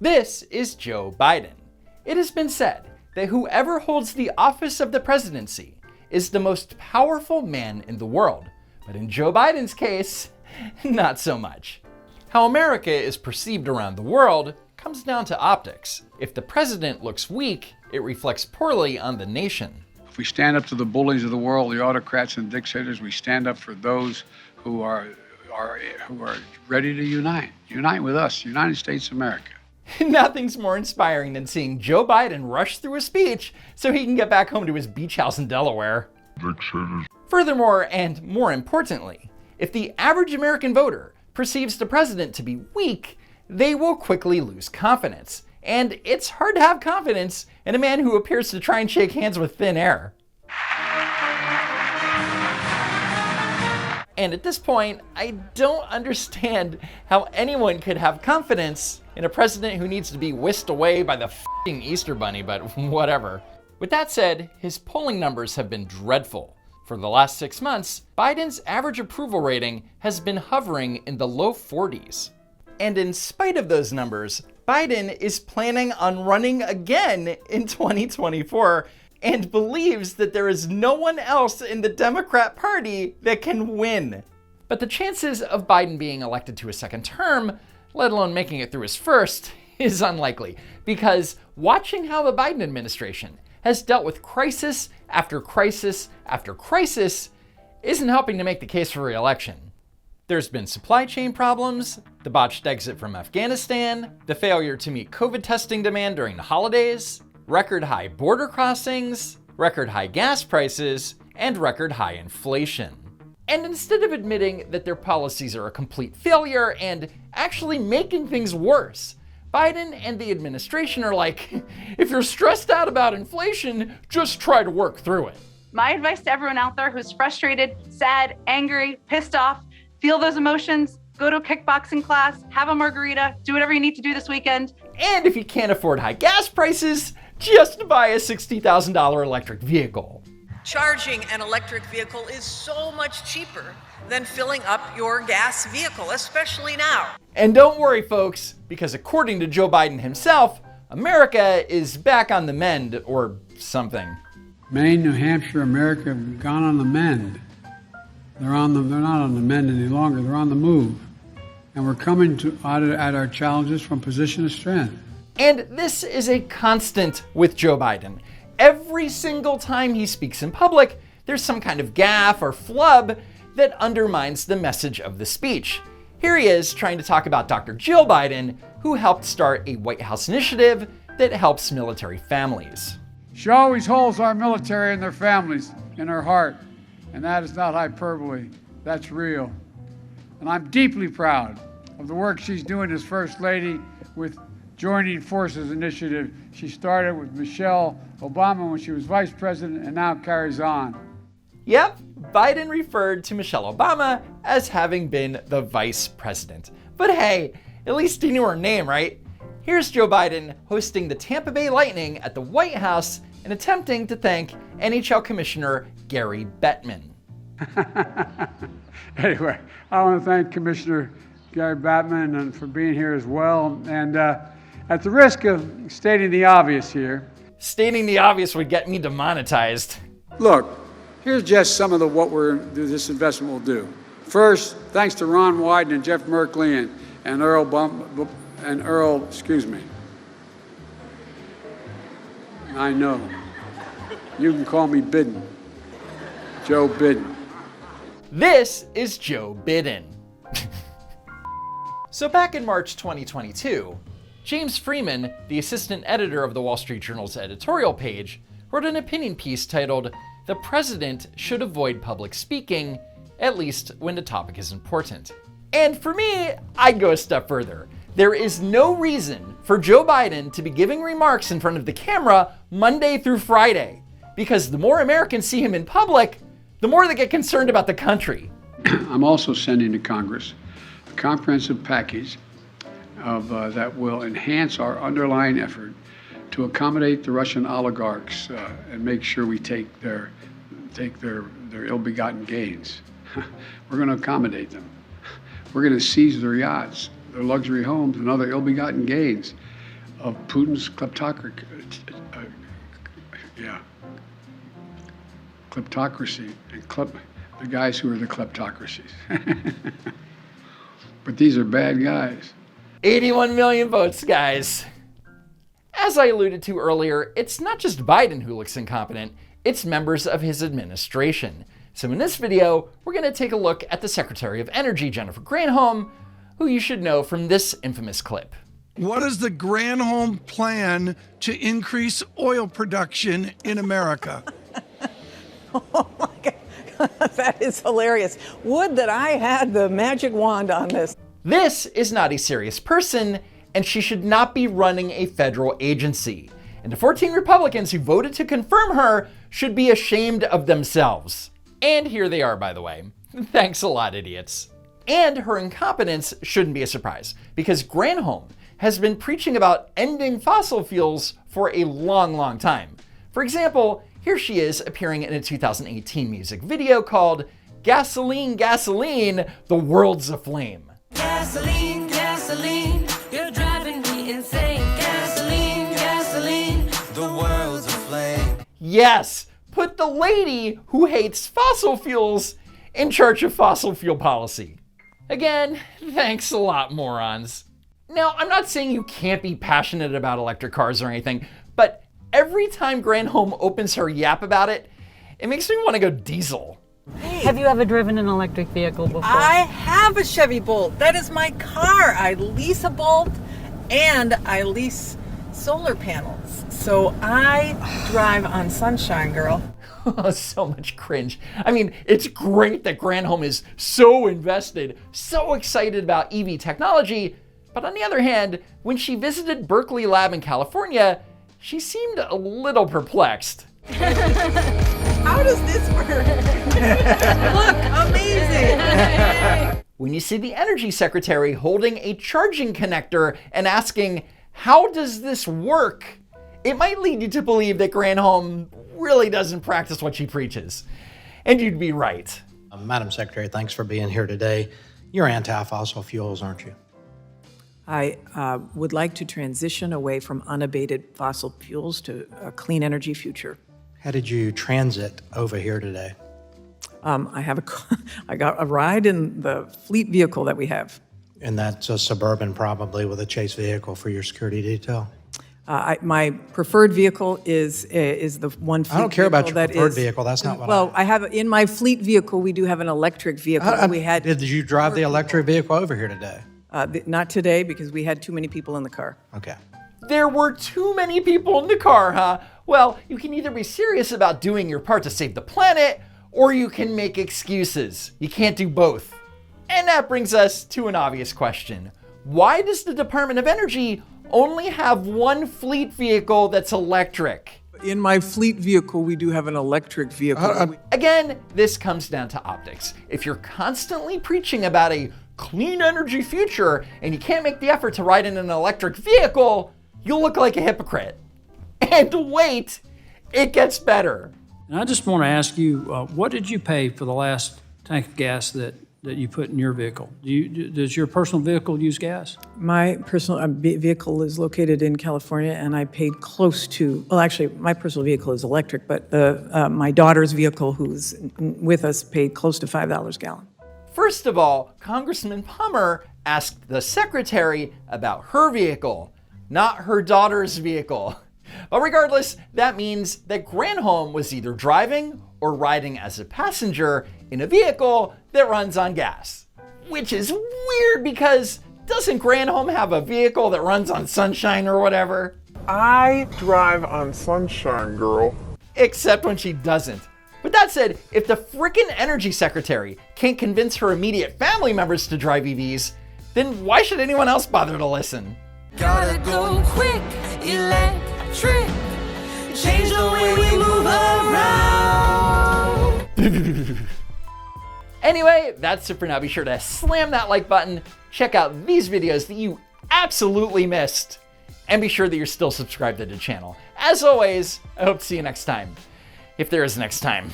This is Joe Biden. It has been said that whoever holds the office of the presidency is the most powerful man in the world. But in Joe Biden's case, not so much. How America is perceived around the world comes down to optics. If the president looks weak, it reflects poorly on the nation. If we stand up to the bullies of the world, the autocrats and dictators, we stand up for those who are ready to unite. Unite with us, United States of America. Nothing's more inspiring than seeing Joe Biden rush through a speech so he can get back home to his beach house in Delaware. Furthermore, and more importantly, if the average American voter perceives the president to be weak, they will quickly lose confidence. And it's hard to have confidence in a man who appears to try and shake hands with thin air. And at this point, I don't understand how anyone could have confidence in a president who needs to be whisked away by the f***ing Easter Bunny, but whatever. With that said, his polling numbers have been dreadful. For the last 6 months, Biden's average approval rating has been hovering in the low 40s. And in spite of those numbers, Biden is planning on running again in 2024 and believes that there is no one else in the Democrat Party that can win. But the chances of Biden being elected to a second term, let alone making it through his first, is unlikely, because watching how the Biden administration has dealt with crisis after crisis after crisis isn't helping to make the case for re-election. There's been supply chain problems, the botched exit from Afghanistan, the failure to meet COVID testing demand during the holidays, record high border crossings, record high gas prices, and record high inflation. And instead of admitting that their policies are a complete failure and actually making things worse, Biden and the administration are like, if you're stressed out about inflation, just try to work through it. My advice to everyone out there who's frustrated, sad, angry, pissed off, feel those emotions, go to a kickboxing class, have a margarita, do whatever you need to do this weekend. And if you can't afford high gas prices, just buy a $60,000 electric vehicle. Charging an electric vehicle is so much cheaper than filling up your gas vehicle, especially now. And don't worry, folks, because according to Joe Biden himself, America is back on the mend or something. Maine, New Hampshire, America have gone on the mend. They're not on the mend any longer, they're on the move. And we're coming at our challenges from a position of strength. And this is a constant with Joe Biden. Every single time he speaks in public, there's some kind of gaffe or flub that undermines the message of the speech. Here he is trying to talk about Dr. Jill Biden, who helped start a White House initiative that helps military families. She always holds our military and their families in her heart. And that is not hyperbole, that's real. And I'm deeply proud of the work she's doing as First Lady with Joining Forces initiative she started with Michelle Obama when she was Vice President and now carries on. Yep, Biden referred to Michelle Obama as having been the Vice President. But hey, at least he knew her name, right? Here's Joe Biden hosting the Tampa Bay Lightning at the White House and attempting to thank NHL Commissioner Gary Bettman. Anyway, I want to thank Commissioner Gary Bettman for being here as well. And at the risk of stating the obvious here. Stating the obvious would get me demonetized. Look, here's just some of what this investment will do. First, thanks to Ron Wyden and Jeff Merkley and Earl, excuse me. I know. You can call me Biden. Joe Biden. This is Joe Biden. So back in March 2022, James Freeman, the assistant editor of the Wall Street Journal's editorial page, wrote an opinion piece titled, "The President Should Avoid Public Speaking, at least when the topic is important." And for me, I'd go a step further. There is no reason for Joe Biden to be giving remarks in front of the camera Monday through Friday, because the more Americans see him in public, the more they get concerned about the country. I'm also sending to Congress a comprehensive package that will enhance our underlying effort to accommodate the Russian oligarchs and make sure we take their ill-begotten gains. We're going to accommodate them. We're going to seize their yachts, their luxury homes, and other ill-begotten gains. of Putin's kleptocracy. Kleptocracy and the guys who are the kleptocracies. But these are bad guys. 81 million votes, guys. As I alluded to earlier, it's not just Biden who looks incompetent, it's members of his administration. So in this video, we're going to take a look at the Secretary of Energy, Jennifer Granholm, who you should know from this infamous clip. What is the Granholm plan to increase oil production in America? Oh my God, that is hilarious. Would that I had the magic wand on this. This is not a serious person, and she should not be running a federal agency. And the 14 Republicans who voted to confirm her should be ashamed of themselves. And here they are, by the way. Thanks a lot, idiots. And her incompetence shouldn't be a surprise, because Granholm has been preaching about ending fossil fuels for a long, long time. For example, here she is appearing in a 2018 music video called Gasoline, Gasoline, the World's Aflame. Gasoline, gasoline, you're driving me insane. Gasoline, gasoline, the world's aflame. Yes, put the lady who hates fossil fuels in charge of fossil fuel policy. Again, thanks a lot, morons. Now, I'm not saying you can't be passionate about electric cars or anything, but every time Granholm opens her yap about it, it makes me want to go diesel. Have you ever driven an electric vehicle before? I have a Chevy Bolt. That is my car. I lease a Bolt and I lease solar panels. So I drive on sunshine, girl. So much cringe. I mean, it's great that Granholm is so invested, so excited about EV technology, but on the other hand, when she visited Berkeley Lab in California, she seemed a little perplexed. How does this work? Look, amazing. When you see the energy secretary holding a charging connector and asking, how does this work? It might lead you to believe that Granholm really doesn't practice what she preaches. And you'd be right. Madam Secretary, thanks for being here today. You're anti-fossil fuels, aren't you? I would like to transition away from unabated fossil fuels to a clean energy future. How did you transit over here today? I got a ride in the fleet vehicle that we have. And that's a Suburban, probably, with a chase vehicle for your security detail. My preferred vehicle is the one fleet I don't care about your vehicle preferred vehicle. That's not what Well, I have in my fleet vehicle. We do have an electric vehicle. Did you drive the electric vehicle over here today? Not today because we had too many people in the car. Okay. There were too many people in the car, huh? Well, you can either be serious about doing your part to save the planet, or you can make excuses. You can't do both. And that brings us to an obvious question. Why does the Department of Energy only have one fleet vehicle that's electric? In my fleet vehicle, we do have an electric vehicle. Again, this comes down to optics. If you're constantly preaching about a clean energy future and you can't make the effort to ride in an electric vehicle, you'll look like a hypocrite. And wait, it gets better. And I just want to ask you, what did you pay for the last tank of gas that you put in your vehicle? Does your personal vehicle use gas? My personal vehicle is located in California, and I paid close to, well, actually, my personal vehicle is electric, but my daughter's vehicle, who's with us, paid close to $5 a gallon. First of all, Congressman Palmer asked the secretary about her vehicle, not her daughter's vehicle. But regardless, that means that Granholm was either driving or riding as a passenger in a vehicle that runs on gas. Which is weird because doesn't Granholm have a vehicle that runs on sunshine or whatever? I drive on sunshine, girl. Except when she doesn't. But that said, if the frickin' energy secretary can't convince her immediate family members to drive EVs, then why should anyone else bother to listen? Gotta go quick, electric, change the way we move around. Anyway, that's it for now. Be sure to slam that like button, check out these videos that you absolutely missed, and be sure that you're still subscribed to the channel. As always, I hope to see you next time. If there is next time.